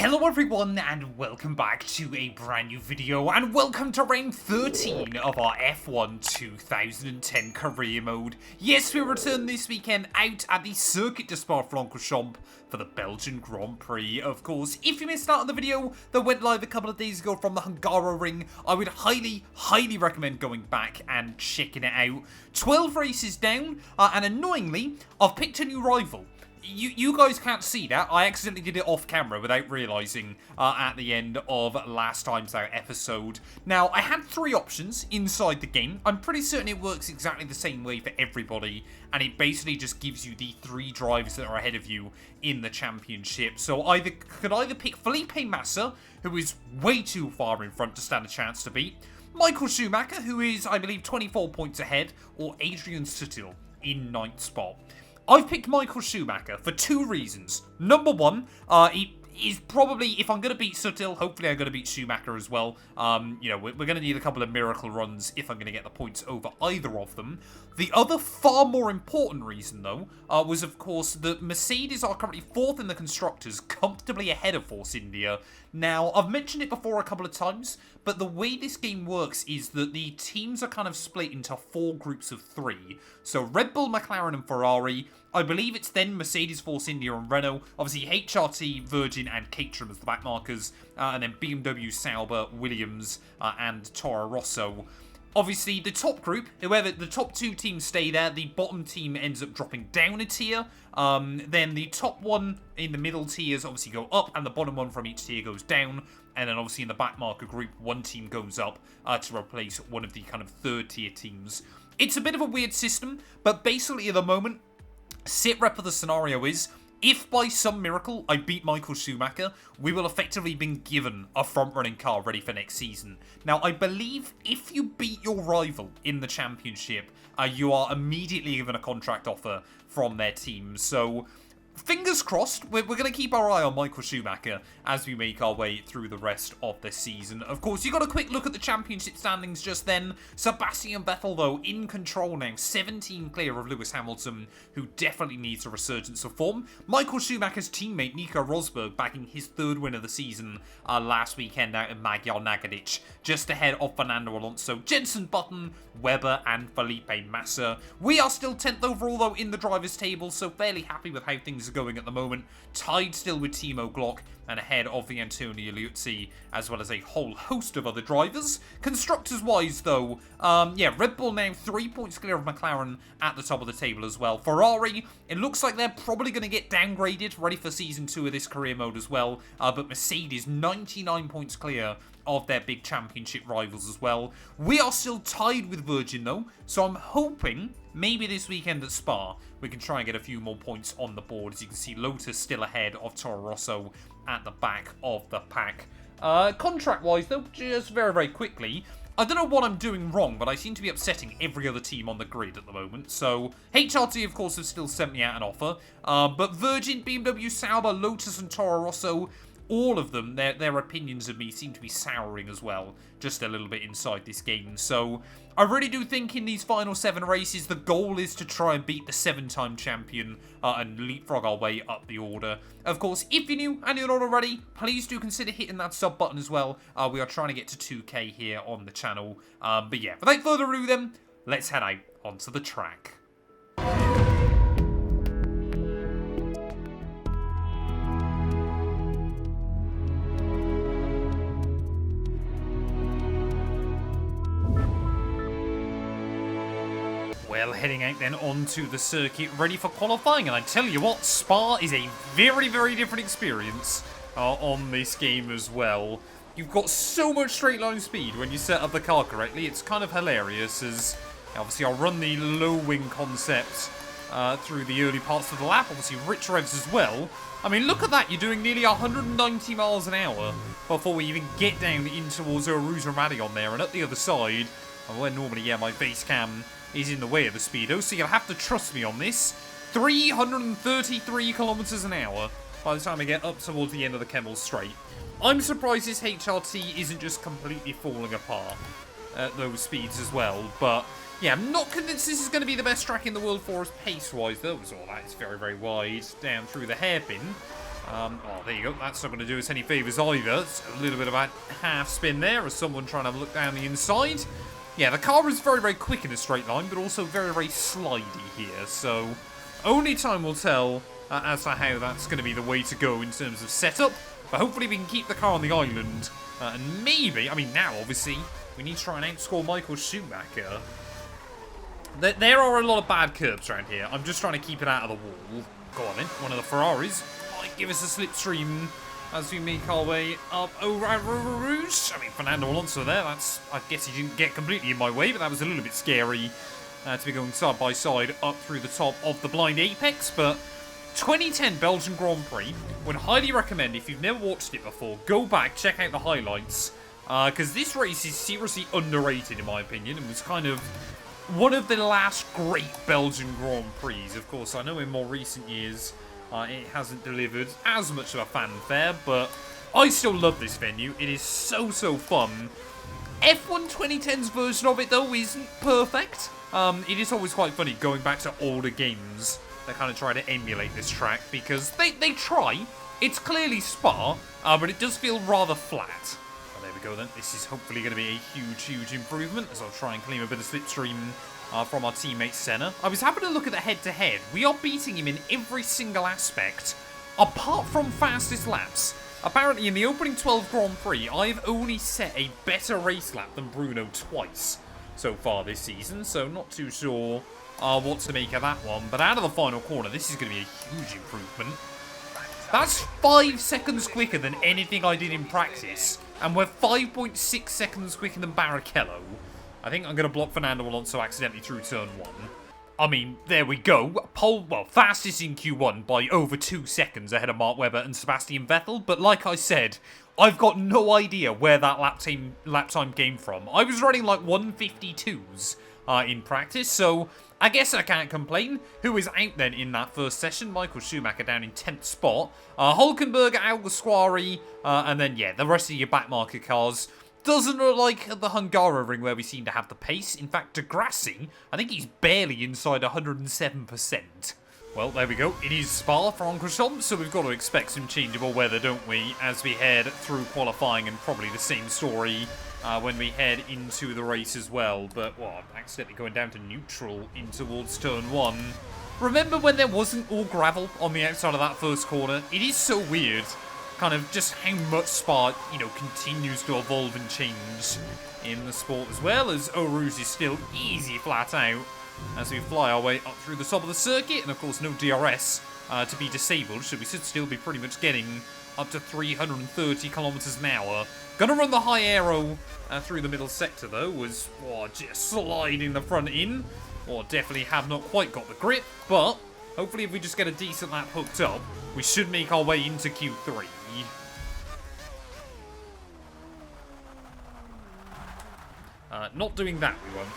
Hello everyone and welcome back to a brand new video and welcome to round 13 of our F1 2010 career mode. Yes, we return this weekend out at the Circuit de Spa-Francorchamps for the Belgian Grand Prix. Of course, if you missed out on the video that went live a couple of days ago from the Hungaroring, I would highly recommend going back and checking it out. 12 races down and annoyingly, I've picked a new rival. You guys can't see that. I accidentally did it off camera without realising at the end of last time's episode. Now, I had three options inside the game. I'm pretty certain it works exactly the same way for everybody. And it basically just gives you the three drivers that are ahead of you in the championship. So could either pick Felipe Massa, who is way too far in front to stand a chance to beat, Michael Schumacher, who is, I believe, 24 points ahead, or Adrian Sutil in 9th spot. I've picked Michael Schumacher for two reasons. Number one, he is probably, if I'm going to beat Sutil, hopefully I'm going to beat Schumacher as well. You know, we're going to need a couple of miracle runs if I'm going to get the points over either of them. The other far more important reason, though, was, of course, that Mercedes are currently 4th in the Constructors, comfortably ahead of Force India. Now, I've mentioned it before a couple of times, but the way this game works is that the teams are kind of split into 4 groups of 3. So Red Bull, McLaren and Ferrari. I believe it's then Mercedes, Force India and Renault. Obviously HRT, Virgin and Caterham as the backmarkers. And then BMW, Sauber, Williams and Toro Rosso. Obviously, the top group, whoever the top 2 teams stay there, the bottom team ends up dropping down a tier. Then the top one in the middle tiers obviously go up, and the bottom one from each tier goes down. And then obviously in the backmarker group, one team goes up to replace one of the kind of 3rd tier teams. It's a bit of a weird system, but basically at the moment, sit rep of the scenario is, if by some miracle I beat Michael Schumacher, we will effectively be given a front-running car ready for next season. Now, I believe if you beat your rival in the championship, you are immediately given a contract offer from their team. So, fingers crossed, we're going to keep our eye on Michael Schumacher as we make our way through the rest of the season. Of course, you got a quick look at the championship standings just then. Sebastian Vettel, though, in control now, 17 clear of Lewis Hamilton, who definitely needs a resurgence of form. Michael Schumacher's teammate, Nico Rosberg, bagging his 3rd win of the season last weekend out in Magyar Nagadic, just ahead of Fernando Alonso, Jenson Button, Webber and Felipe Massa. We are still 10th overall, though, in the drivers' table, so fairly happy with how things are going at the moment. Tied still with Timo Glock and ahead of the Antonio Liuzzi, as well as a whole host of other drivers. Constructors-wise, though, yeah, Red Bull now 3 points clear of McLaren at the top of the table as well. Ferrari, it looks like they're probably going to get downgraded, ready for Season 2 of this career mode as well. But Mercedes, 99 points clear of their big championship rivals as well. We are still tied with Virgin, though, so I'm hoping maybe this weekend at Spa we can try and get a few more points on the board. As you can see, Lotus still ahead of Toro Rosso at the back of the pack. Contract-wise, though, just very quickly, I don't know what I'm doing wrong, but I seem to be upsetting every other team on the grid at the moment. So, HRT, of course, have still sent me out an offer. But Virgin, BMW, Sauber, Lotus and Toro Rosso, all of them, their opinions of me seem to be souring as well, just a little bit inside this game. So, I really do think in these final 7 races, the goal is to try and beat the 7-time champion and leapfrog our way up the order. Of course, if you're new and you're not already, please do consider hitting that sub button as well. We are trying to get to 2K here on the channel. But yeah, without further ado then, let's head out onto the track. Well, heading out then onto the circuit, ready for qualifying. And I tell you what, Spa is a very different experience on this game as well. You've got so much straight line speed when you set up the car correctly. It's kind of hilarious, as obviously I'll run the low wing concept through the early parts of the lap. Obviously rich revs as well. I mean, look at that. You're doing nearly 190 miles an hour before we even get down in towards Rouge Radion there. And up the other side, where normally, yeah, my base cam is in the way of the speedo, so you'll have to trust me on this. 333 kilometers an hour by the time I get up towards the end of the Kemmel Straight. I'm surprised this HRT isn't just completely falling apart at those speeds as well, but yeah, I'm not convinced this is going to be the best track in the world for us pace-wise, though, as all that is very wide down through the hairpin. Oh, there you go. That's not going to do us any favours either. It's a little bit of a half spin there as someone trying to look down the inside. Yeah, the car is very, very quick in a straight line, but also very, very slidey here. So, only time will tell as to how that's going to be the way to go in terms of setup. But hopefully we can keep the car on the island. And maybe, I mean, now, obviously, we need to try and outscore Michael Schumacher. There are a lot of bad curbs around here. I'm just trying to keep it out of the wall. Go on then. One of the Ferraris might give us a slipstream as we make our way up over Rouge. I mean, Fernando Alonso there. That's, I guess he didn't get completely in my way, but that was a little bit scary to be going side by side up through the top of the blind apex. But 2010 Belgian Grand Prix, would highly recommend, if you've never watched it before, go back, check out the highlights. Because this race is seriously underrated in my opinion, and was kind of one of the last great Belgian Grand Prix. Of course, I know in more recent years it hasn't delivered as much of a fanfare, but I still love this venue. It is so, so fun. F1 2010's version of it, though, isn't perfect. It is always quite funny going back to older games that kind of try to emulate this track, because they try. It's clearly Spa, but it does feel rather flat. Oh, there we go then. This is hopefully going to be a huge, huge improvement as I'll try and claim a bit of slipstream from our teammate Senna. I was having a look at the head-to-head. We are beating him in every single aspect, apart from fastest laps. Apparently, in the opening 12 Grand Prix, I've only set a better race lap than Bruno twice so far this season, so not too sure what to make of that one. But out of the final corner, this is going to be a huge improvement. That's 5 seconds quicker than anything I did in practice, and we're 5.6 seconds quicker than Barrichello. I think I'm going to block Fernando Alonso accidentally through turn 1. I mean, there we go. Fastest in Q1 by over 2 seconds ahead of Mark Webber and Sebastian Vettel. But like I said, I've got no idea where that lap time came from. I was running like 152s in practice, so I guess I can't complain. Who is out then in that first session? Michael Schumacher down in 10th spot. Hulkenberg, Alguersuari, and then, yeah, the rest of your backmarker cars. Doesn't look like the Hungaroring where we seem to have the pace. In fact, Degrassi, I think he's barely inside 107%. Well, there we go. It is Spa-Francorchamps, so we've got to expect some changeable weather, don't we, as we head through qualifying, and probably the same story when we head into the race as well. But, well, I'm accidentally going down to neutral in towards turn 1. Remember when there wasn't all gravel on the outside of that first corner? It is so weird. Kind of just how much Spa, you know, continues to evolve and change in the sport, as well as Eau Rouge is still easy flat out as we fly our way up through the top of the circuit. And of course no DRS to be disabled, so we should still be pretty much getting up to 330 kilometers an hour. Gonna run the high aero through the middle sector though, was just sliding the front in. Definitely have not quite got the grip, but hopefully if we just get a decent lap hooked up, we should make our way into Q3. Not doing that, we won't.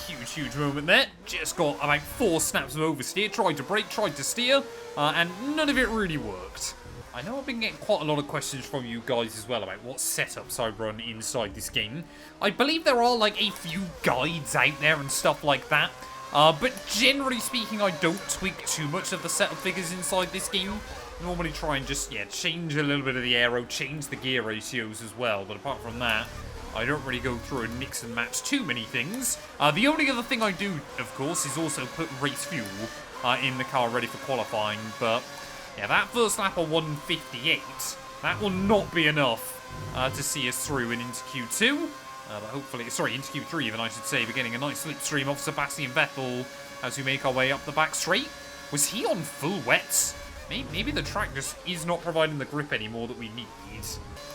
Huge, huge moment there. Just got about 4 snaps of oversteer. Tried to brake, tried to steer, and none of it really worked. I know I've been getting quite a lot of questions from you guys as well about what setups I run inside this game. I believe there are like a few guides out there and stuff like that. But generally speaking, I don't tweak too much of the setup figures inside this game. Normally try and just, change a little bit of the aero, change the gear ratios as well. But apart from that, I don't really go through and mix and match too many things. The only other thing I do, of course, is also put race fuel in the car ready for qualifying. But, yeah, that first lap of 158, that will not be enough to see us through and into Q2. But hopefully, sorry, into Q3 even, I should say. We're getting a nice slipstream off Sebastian Vettel as we make our way up the back straight. Was he on full wets? Maybe the track just is not providing the grip anymore that we need.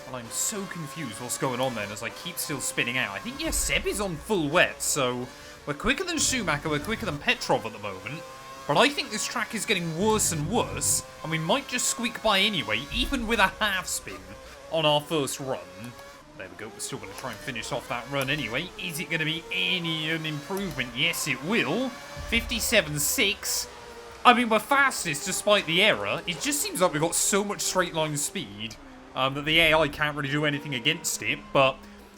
Well, I'm so confused what's going on then as I keep still spinning out. I think, yes, Seb is on full wet, so we're quicker than Schumacher, we're quicker than Petrov at the moment. But I think this track is getting worse and worse, and we might just squeak by anyway, even with a half spin on our first run. There we go, we're still going to try and finish off that run anyway. Is it going to be an improvement? Yes, it will. 57.6. I mean, we're fastest despite the error. It just seems like we've got so much straight line speed that the AI can't really do anything against it. But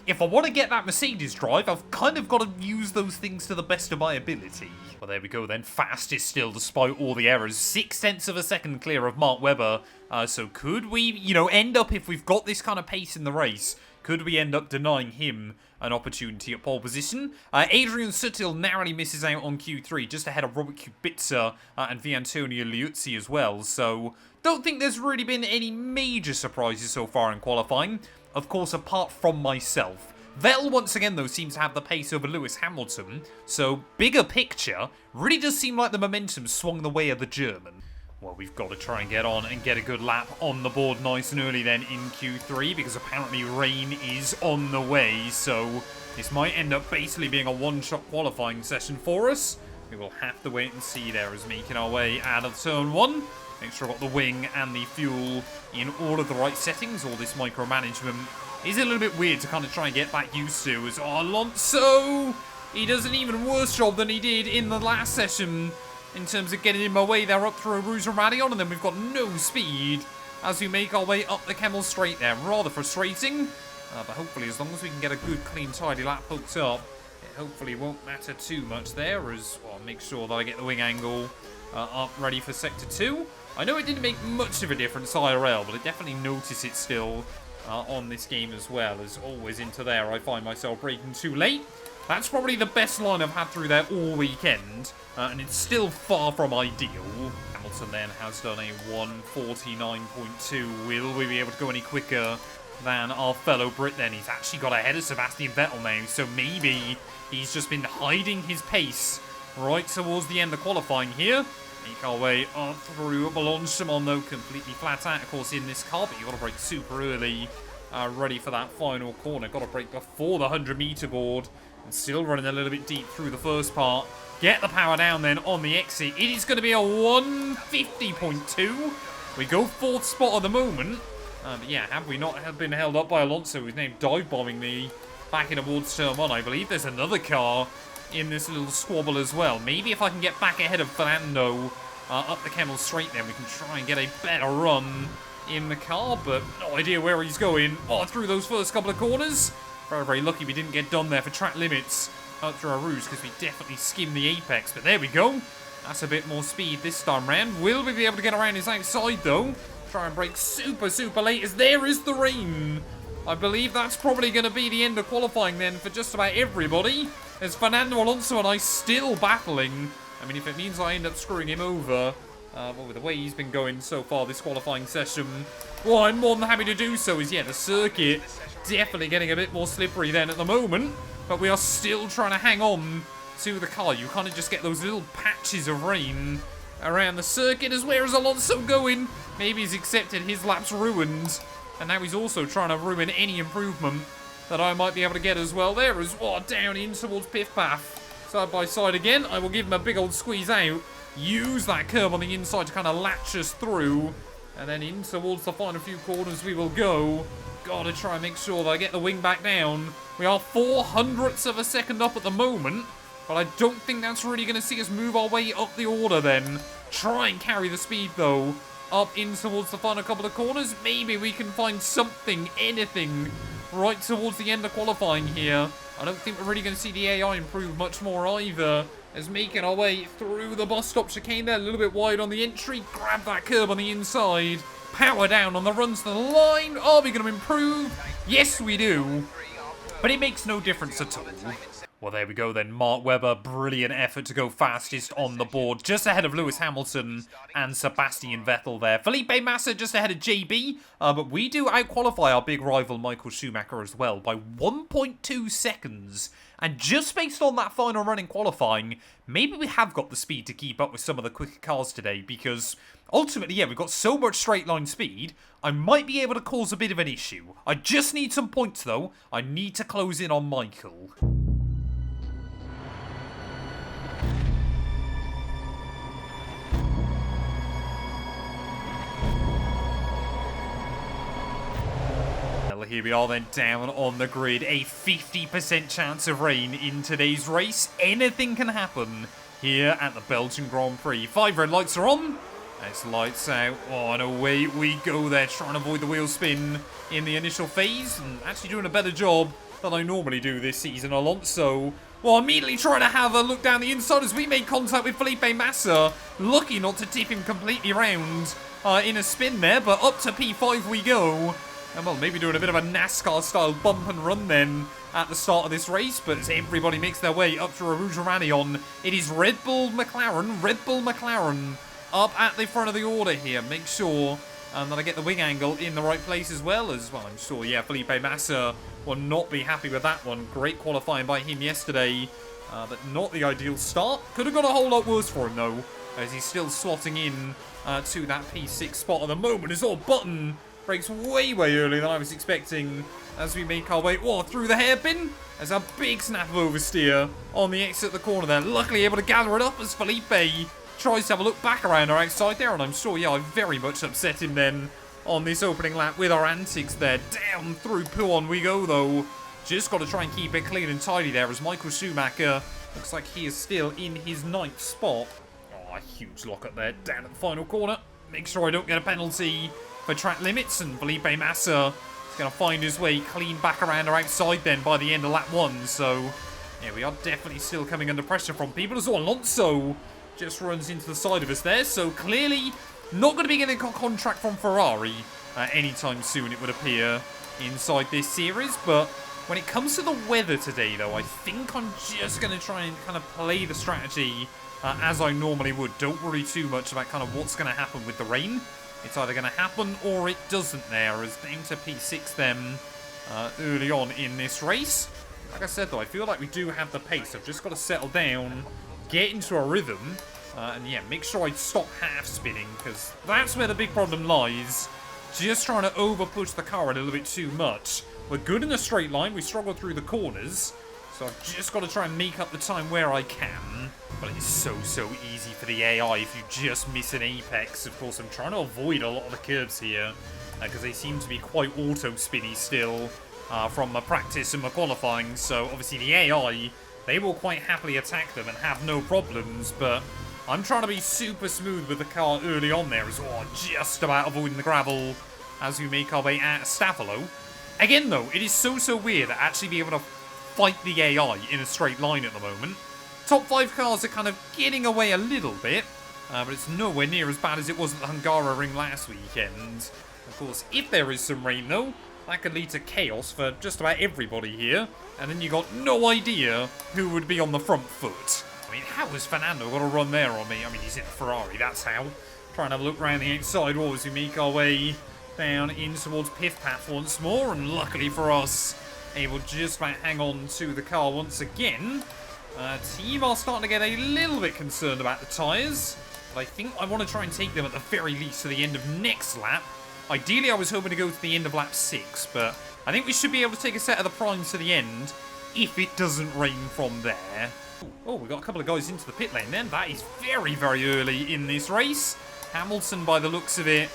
if I want to get that Mercedes drive, I've kind of got to use those things to the best of my ability. Well, there we go then. Fastest still, despite all the errors. 0.6 of a second clear of Mark Webber. So could we, you know, end up, if we've got this kind of pace in the race, could we end up denying him an opportunity at pole position? Adrian Sutil narrowly misses out on Q3, just ahead of Robert Kubica and Viantonio Liuzzi as well. So don't think there's really been any major surprises so far in qualifying. Of course, apart from myself. Vettel, once again, though, seems to have the pace over Lewis Hamilton. So, bigger picture, really does seem like the momentum swung the way of the German. Well, we've got to try and get on and get a good lap on the board nice and early then in Q3, because apparently rain is on the way. So, this might end up basically being a one-shot qualifying session for us. We will have to wait and see there as making our way out of turn 1. Make sure I've got the wing and the fuel in all of the right settings. All this micromanagement is a little bit weird to kind of try and get back used to. As Alonso, he does an even worse job than he did in the last session in terms of getting in my way there up through Rouge and Radion. And then we've got no speed as we make our way up the Kemmel Straight there. Rather frustrating. But hopefully as long as we can get a good, clean, tidy lap hooked up, it hopefully won't matter too much there. As well, make sure that I get the wing angle up ready for Sector 2. I know it didn't make much of a difference IRL, but I definitely notice it still on this game as well. As always into there, I find myself braking too late. That's probably the best line I've had through there all weekend, and it's still far from ideal. Hamilton then has done a 1:49.2. Will we be able to go any quicker than our fellow Brit then? He's actually got ahead of Sebastian Vettel now, so maybe he's just been hiding his pace right towards the end of qualifying here. Make our way up through Blanchimont, though, completely flat out, of course, in this car, but you've got to brake super early, ready for that final corner. Got to brake before the 100-meter board, and still running a little bit deep through the first part. Get the power down then on the exit. It is going to be a 1:50.2. We go 4th spot at the moment. But yeah, have we not been held up by Alonso, who's now dive-bombing me back in towards turn 1? I believe there's another car in this little squabble as well. Maybe if I can get back ahead of Fernando up the Kemmel Straight, then we can try and get a better run in the car, but no idea where he's going. Through those first couple of corners. Very, very lucky we didn't get done there for track limits up through our Rouge, because we definitely skimmed the apex, but there we go. That's a bit more speed this time round. Will we be able to get around his outside, though? Try and brake super, super late, as there is the rain. I believe that's probably going to be the end of qualifying then for just about everybody. There's Fernando Alonso and I still battling. I mean, if it means I end up screwing him over, well, with the way he's been going so far this qualifying session, well, I'm more than happy to do so. Is, yeah, the circuit definitely getting a bit more slippery then at the moment, but we are still trying to hang on to the car. You kind of just get those little patches of rain around the circuit. As where is Alonso going? Maybe he's accepted his lap's ruined, and now he's also trying to ruin any improvement that I might be able to get as well. There is, down in towards Piff Path. Side by side again. I will give him a big old squeeze out. Use that curve on the inside to kind of latch us through. And then in towards the final few corners we will go. Gotta try and make sure that I get the wing back down. We are 0.04 of a second up at the moment, but I don't think that's really going to see us move our way up the order then. Try and carry the speed, though, up in towards the final couple of corners. Maybe we can find something, anything, right towards the end of qualifying here. I don't think we're really going to see the AI improve much more either, as making our way through the bus stop chicane there, a little bit wide on the entry. Grab that curb on the inside. Power down on the runs to the line. Are we going to improve? Yes, we do. But it makes no difference at all. Well, there we go then. Mark Webber, brilliant effort to go fastest on the board. Just ahead of Lewis Hamilton and Sebastian Vettel there. Felipe Massa just ahead of JB. But we do out-qualify our big rival Michael Schumacher as well by 1.2 seconds. And just based on that final run in qualifying, maybe we have got the speed to keep up with some of the quicker cars today. Because ultimately, yeah, we've got so much straight line speed, I might be able to cause a bit of an issue. I just need some points though. I need to close in on Michael. Here we are then down on the grid. A 50% chance of rain in today's race. Anything can happen here at the Belgian Grand Prix. 5 red lights are on. It's lights out. Oh, and away we go there, trying to avoid the wheel spin in the initial phase. And actually doing a better job than I normally do this season. Alonso, well, immediately trying to have a look down the inside as we make contact with Felipe Massa. Lucky not to tip him completely round in a spin there, but up to P5 we go. And well, maybe doing a bit of a NASCAR-style bump and run then at the start of this race, but as everybody makes their way up to Rouge Ranion, it is Red Bull McLaren up at the front of the order here. Make sure that I get the wing angle in the right place as well. I'm sure, yeah, Felipe Massa will not be happy with that one. Great qualifying by him yesterday, but not the ideal start. Could have got a whole lot worse for him, though, as he's still slotting in to that P6 spot at the moment. His old button breaks way earlier than I was expecting as we make our way through the hairpin. There's a big snap of oversteer on the exit of the corner there. Luckily able to gather it up as Felipe tries to have a look back around our outside there, and I'm sure, yeah, I very much upset him then on this opening lap with our antics there. Down through Pouhon we go, though. Just got to try and keep it clean and tidy there as Michael Schumacher looks like he is still in his 9th spot. Oh, a huge lockup there down at the final corner. Make sure I don't get a penalty for track limits, and Felipe Massa is going to find his way clean back around our outside then by the end of lap 1. So, yeah, we are definitely still coming under pressure from people as well. Alonso just runs into the side of us there, so clearly not going to be getting a contract from Ferrari anytime soon, it would appear, inside this series. But when it comes to the weather today, though, I think I'm just going to try and kind of play the strategy as I normally would. Don't worry too much about kind of what's going to happen with the rain. It's either going to happen or it doesn't there, as down to P6 then early on in this race. Like I said, though, I feel like we do have the pace. I've just got to settle down, get into a rhythm, and yeah, make sure I stop half spinning, because that's where the big problem lies. Just trying to over push the car a little bit too much. We're good in a straight line, we struggle through the corners, so I've just got to try and make up the time where I can. But it's so easy for the AI if you just miss an apex. Of course, I'm trying to avoid a lot of the curves here, because they seem to be quite auto-spinny still from my practice and my qualifying. So obviously the AI, they will quite happily attack them and have no problems, but I'm trying to be super smooth with the car early on there as well, just about avoiding the gravel as we make our way out of Stavolo. Again, though, it is so weird to actually be able to fight the AI in a straight line at the moment. Top 5 cars are kind of getting away a little bit, but it's nowhere near as bad as it was at the Hungaroring last weekend. Of course, if there is some rain, though, that could lead to chaos for just about everybody here, and then you got no idea who would be on the front foot. I mean, how has Fernando got a run there on me? I mean, he's in a Ferrari, that's how. Trying to have a look around the outside wall as we make our way down in towards Piff Path once more, and luckily for us, able to just about hang on to the car once again. Team are starting to get a little bit concerned about the tyres, but I think I want to try and take them at the very least to the end of next lap. Ideally, I was hoping to go to the end of lap 6, but I think we should be able to take a set of the primes to the end if it doesn't rain from there. Oh, we got a couple of guys into the pit lane then. That is very early in this race. Hamilton, by the looks of it,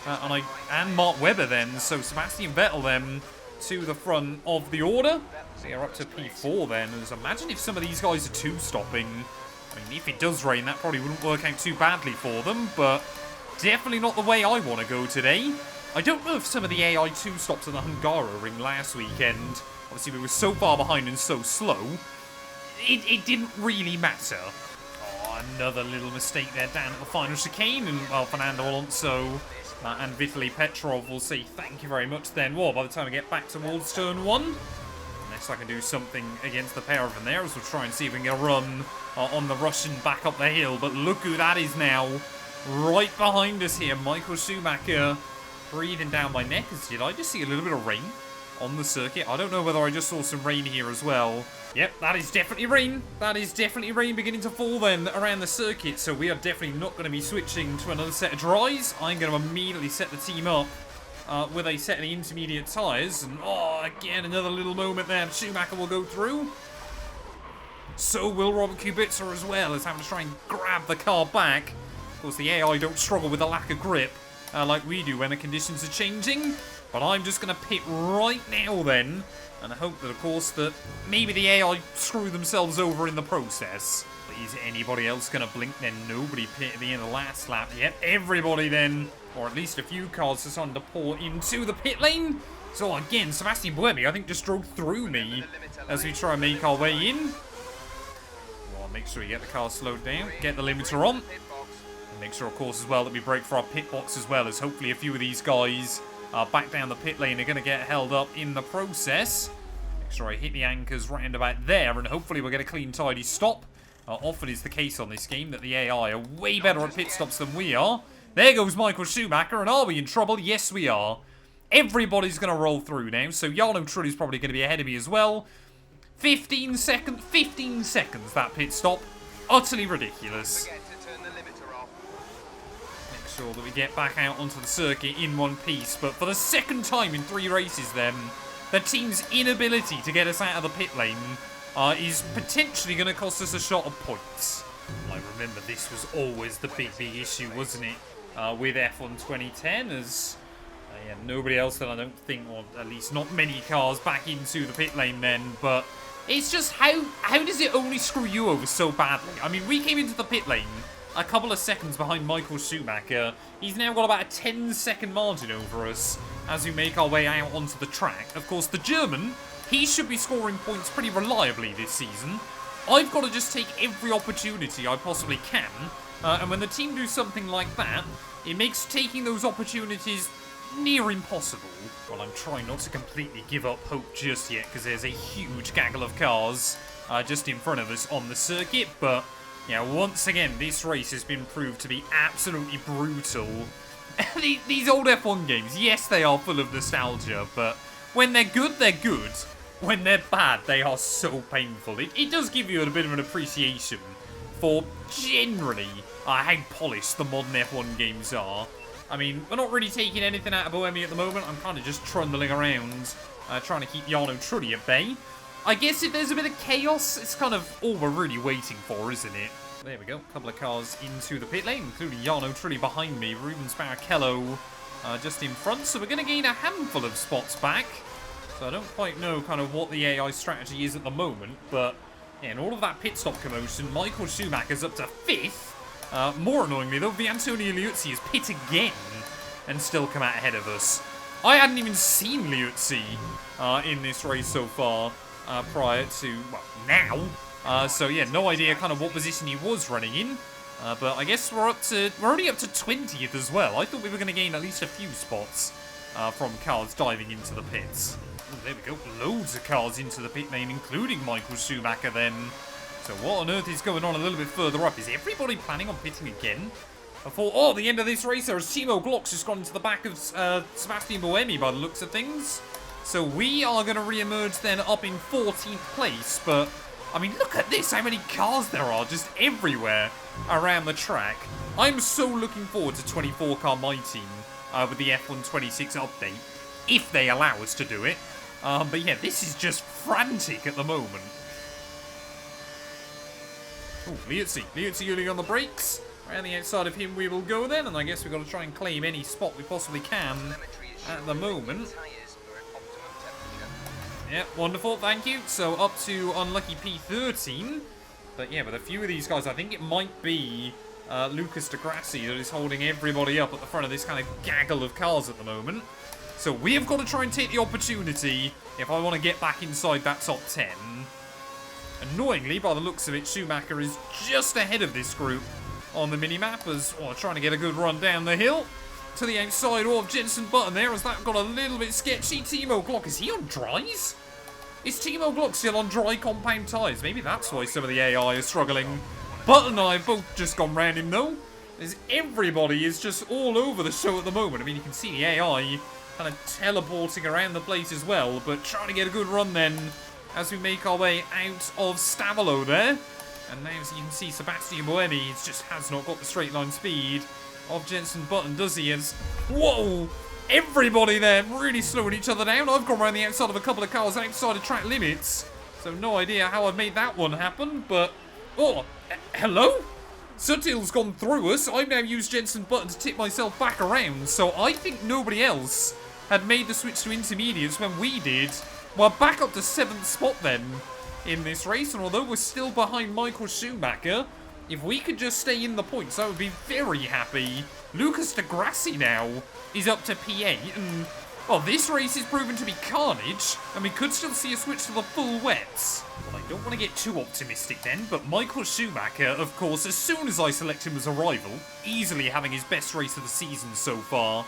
and Mark Webber then. So Sebastian Vettel then to the front of the order. So you're up to P4 then. And imagine if some of these guys are two-stopping. I mean, if it does rain, that probably wouldn't work out too badly for them, but definitely not the way I want to go today. I don't know if some of the AI two-stops in the Hungaroring last weekend, obviously we were so far behind and so slow, it didn't really matter. Oh, another little mistake there down at the final chicane, and well, Fernando Alonso and Vitaly Petrov will say thank you very much then. Well, by the time I get back towards turn 1, unless I can do something against the pair of them there, as we'll try and see if we can get a run on the Russian back up the hill. But look who that is now, right behind us here, Michael Schumacher, breathing down my neck. Did I just see a little bit of rain on the circuit? I don't know whether I just saw some rain here as well. Yep, that is definitely rain. That is definitely rain beginning to fall then around the circuit. So we are definitely not going to be switching to another set of dries. I'm going to immediately set the team up with a set of the intermediate tyres. And oh, again, another little moment there. Schumacher will go through. So will Robert Kubica as well, as having to try and grab the car back. Of course, the AI don't struggle with a lack of grip like we do when the conditions are changing. But I'm just going to pit right now then. And I hope that, of course, that maybe the AI screw themselves over in the process. Is anybody else going to blink then? Nobody pit at the end of the last lap. Yep, everybody then, or at least a few cars, are starting to pour into the pit lane. So again, Sebastian Buemi, I think, just drove through me as we try and make our way in. Well, make sure we get the car slowed down, get the limiter on. And make sure, of course, as well, that we brake for our pit box as well, as hopefully a few of these guys back down the pit lane are going to get held up in the process. Make sure I hit the anchors right about there, and hopefully we'll get a clean, tidy stop. Often is the case on this game that the AI are way better at pit stops than we are. There goes Michael Schumacher, and are we in trouble? Yes, we are. Everybody's going to roll through now, so Jarno Trulli's probably going to be ahead of me as well. 15 seconds, that pit stop. Utterly ridiculous. Make sure that we get back out onto the circuit in one piece, but for the second time in 3 races then, the team's inability to get us out of the pit lane is potentially going to cost us a shot of points. I remember this was always the big issue, wasn't it, with F1 2010, as yeah, nobody else that I don't think, or at least not many cars back into the pit lane then, but it's just how does it only screw you over so badly? I mean, we came into the pit lane a couple of seconds behind Michael Schumacher. He's now got about a 10-second margin over us as we make our way out onto the track. Of course, the German, he should be scoring points pretty reliably this season. I've got to just take every opportunity I possibly can, and when the team do something like that, it makes taking those opportunities near impossible. Well, I'm trying not to completely give up hope just yet, because there's a huge gaggle of cars just in front of us on the circuit, but yeah, once again, this race has been proved to be absolutely brutal. These old F1 games, yes, they are full of nostalgia, but when they're good, they're good. When they're bad, they are so painful. It does give you a bit of an appreciation for generally how polished the modern F1 games are. I mean, we're not really taking anything out of Buemi at the moment. I'm kind of just trundling around, trying to keep Jarno Trulli at bay. I guess if there's a bit of chaos, it's kind of all we're really waiting for, isn't it? There we go. A couple of cars into the pit lane, including Jarno Trulli behind me. Rubens Barrichello just in front. So we're going to gain a handful of spots back. So I don't quite know kind of what the AI strategy is at the moment. But yeah, in all of that pit stop commotion, Michael Schumacher's up to 5th. More annoyingly, though, Antonio Liuzzi has pit again and still come out ahead of us. I hadn't even seen Liuzzi in this race so far prior to, well, now. So, yeah, no idea kind of what position he was running in. But I guess we're only up to 20th as well. I thought we were going to gain at least a few spots from cars diving into the pits. Oh, there we go. Loads of cars into the pit lane, including Michael Schumacher then. So what on earth is going on a little bit further up? Is everybody planning on pitting again? Before, the end of this race, there's Timo Glock's just gone into the back of Sebastian Buemi by the looks of things. So we are going to re-emerge then up in 14th place. But, I mean, look at this, how many cars there are just everywhere around the track. I'm so looking forward to 24 car My Team with the F1 26 update, if they allow us to do it. But yeah, this is just frantic at the moment. Oh, Liuzzi early on the brakes. Around the outside of him we will go then, and I guess we've got to try and claim any spot we possibly can at the moment. Yeah, wonderful, thank you. So up to unlucky P13. But yeah, with a few of these guys, I think it might be Lucas de Grassi that is holding everybody up at the front of this kind of gaggle of cars at the moment. So we have got to try and take the opportunity if I want to get back inside that top 10. Annoyingly, by the looks of it, Schumacher is just ahead of this group on the minimap as trying to get a good run down the hill to the outside of Jenson Button there, as that got a little bit sketchy. Timo Glock, is he on dries? Is Timo Glock still on dry compound tyres? Maybe that's why some of the AI is struggling. Button and I have both just gone round him though, as everybody is just all over the show at the moment. I mean, you can see the AI kind of teleporting around the place as well, but trying to get a good run then as we make our way out of Stavolo there. And now, as you can see, Sebastian Buemi just has not got the straight line speed of Jenson Button, does he? As, whoa! Everybody there really slowing each other down. I've gone around the outside of a couple of cars outside of track limits. So no idea how I've made that one happen, but... Oh, hello? Sutil's gone through us. I've now used Jenson Button to tip myself back around, so I think nobody else had made the switch to intermediates when we did. We're back up to 7th spot then in this race, and although we're still behind Michael Schumacher, if we could just stay in the points, I would be very happy. Lucas de Grassi now is up to P8, and well, this race is proven to be carnage, and we could still see a switch to the full wets. Well, I don't want to get too optimistic then, but Michael Schumacher, of course, as soon as I select him as a rival, easily having his best race of the season so far,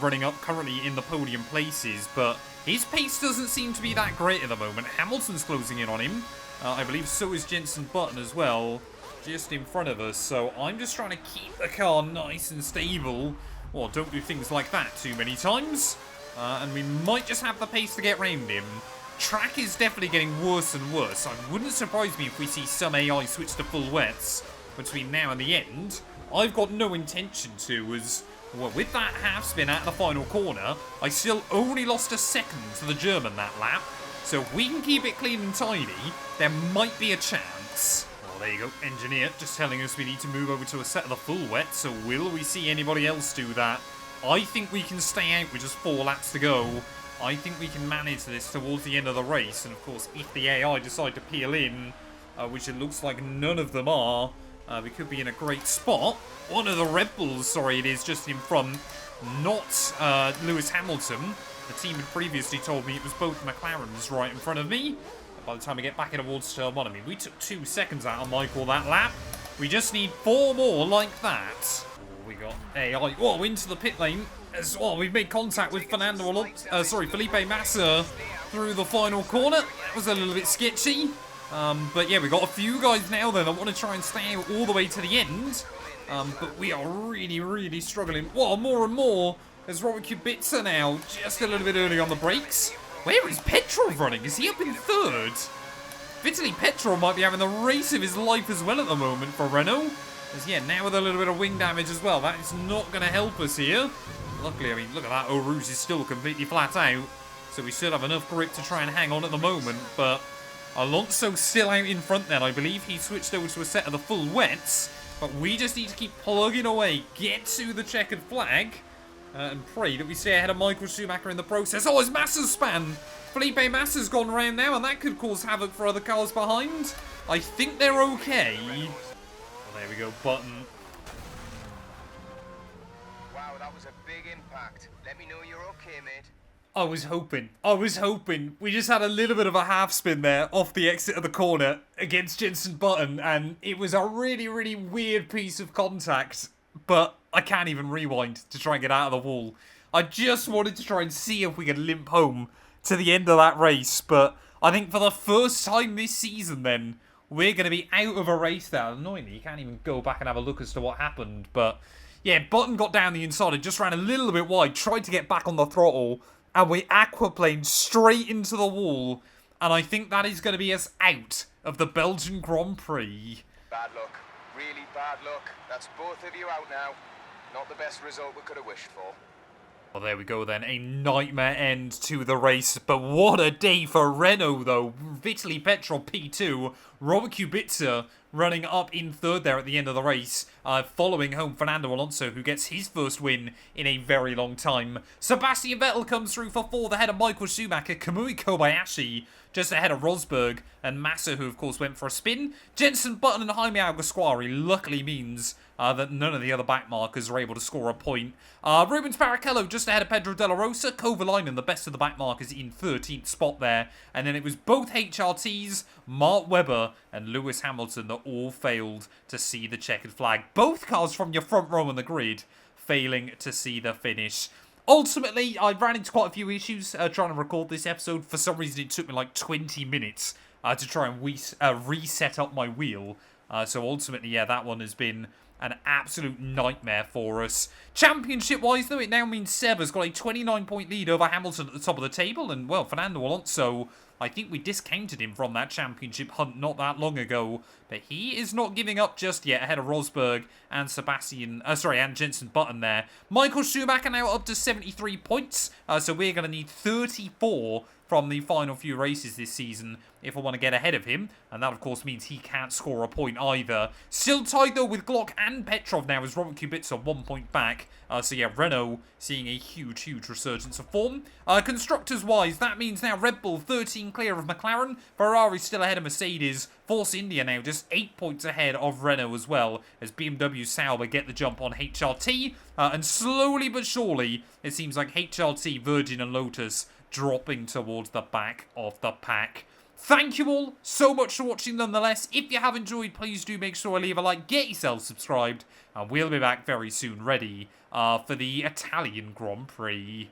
running up currently in the podium places, but his pace doesn't seem to be that great at the moment. Hamilton's closing in on him. I believe so is Jenson Button as well, just in front of us, so I'm just trying to keep the car nice and stable. Well, don't do things like that too many times. And we might just have the pace to get round him. Track is definitely getting worse and worse. So it wouldn't surprise me if we see some AI switch to full wets between now and the end. I've got no intention to, as well, with that half spin at the final corner, I still only lost a second to the German that lap. So if we can keep it clean and tidy, there might be a chance. Well, there you go, engineer just telling us we need to move over to a set of the full wet. So will we see anybody else do that? I think we can stay out with just 4 laps to go. I think we can manage this towards the end of the race. And of course, if the AI decide to peel in, which it looks like none of them are, we could be in a great spot. One of the Red Bulls, sorry, it is just in front, not Lewis Hamilton. The team had previously told me it was both McLarens right in front of me. By the time we get back in towards turn 1, I mean, we took 2 seconds out of Michael that lap. We just need 4 more like that. We got AI, whoa, into the pit lane as well. We've made contact with Felipe Massa through the final corner. That was a little bit sketchy. But yeah, we got a few guys now then that want to try and stay out all the way to the end. But we are really, really struggling. Whoa, more and more as Robert Kubica now just a little bit early on the brakes. Where is Petrov running? Is he up in 3rd? Vitaly Petrov might be having the race of his life as well at the moment for Renault. As yeah, now with a little bit of wing damage as well, that is not going to help us here. Luckily, I mean, look at that, Rouge is still completely flat out, so we still have enough grip to try and hang on at the moment, but Alonso's still out in front then. I believe he switched over to a set of the full wets, but we just need to keep plugging away, get to the checkered flag, and pray that we stay ahead of Michael Schumacher in the process. Oh, it's Massa's span! Felipe Massa's gone round now, and that could cause havoc for other cars behind. I think they're okay. There we go, Button. Wow, that was a big impact. Let me know you're okay, mate. I was hoping. We just had a little bit of a half spin there off the exit of the corner against Jenson Button, and it was a really, really weird piece of contact, but I can't even rewind to try and get out of the wall. I just wanted to try and see if we could limp home to the end of that race, but I think for the first time this season then, we're going to be out of a race there. Annoyingly, you can't even go back and have a look as to what happened. But, yeah, Button got down the inside and just ran a little bit wide. Tried to get back on the throttle. And we aquaplaned straight into the wall. And I think that is going to be us out of the Belgian Grand Prix. Bad luck. Really bad luck. That's both of you out now. Not the best result we could have wished for. Well, there we go then. A nightmare end to the race. But what a day for Renault, though. Vitaly Petrov P2. Robert Kubica running up in 3rd there at the end of the race. Following home Fernando Alonso, who gets his first win in a very long time. Sebastian Vettel comes through for 4th ahead of Michael Schumacher. Kamui Kobayashi just ahead of Rosberg. And Massa, who of course went for a spin. Jenson Button and Jaime Alguersuari luckily means that none of the other backmarkers are able to score a point. Rubens Barrichello just ahead of Pedro De La Rosa. Kovalainen, the best of the backmarkers, in 13th spot there. And then it was both HRTs, Mark Webber and Lewis Hamilton that all failed to see the checkered flag. Both cars from your front row on the grid failing to see the finish. Ultimately, I ran into quite a few issues trying to record this episode. For some reason, it took me like 20 minutes to try and reset up my wheel. So ultimately, yeah, that one has been an absolute nightmare for us. Championship-wise, though, it now means Seb has got a 29-point lead over Hamilton at the top of the table. And, well, Fernando Alonso I think we discounted him from that championship hunt not that long ago. But he is not giving up just yet, ahead of Rosberg and and Jenson Button there. Michael Schumacher now up to 73 points. So we're going to need 34 from the final few races this season if I want to get ahead of him. And that, of course, means he can't score a point either. Still tied, though, with Glock and Petrov now as Robert Kubica 1 point back. So, yeah, Renault seeing a huge, huge resurgence of form. Constructors-wise, that means now Red Bull 13 clear of McLaren. Ferrari still ahead of Mercedes. Force India now just 8 points ahead of Renault as well, as BMW Sauber get the jump on HRT. And slowly but surely, it seems like HRT, Virgin and Lotus dropping towards the back of the pack. Thank you all so much for watching nonetheless. If you have enjoyed, please do make sure to leave a like, get yourself subscribed, and we'll be back very soon ready for the Italian Grand Prix.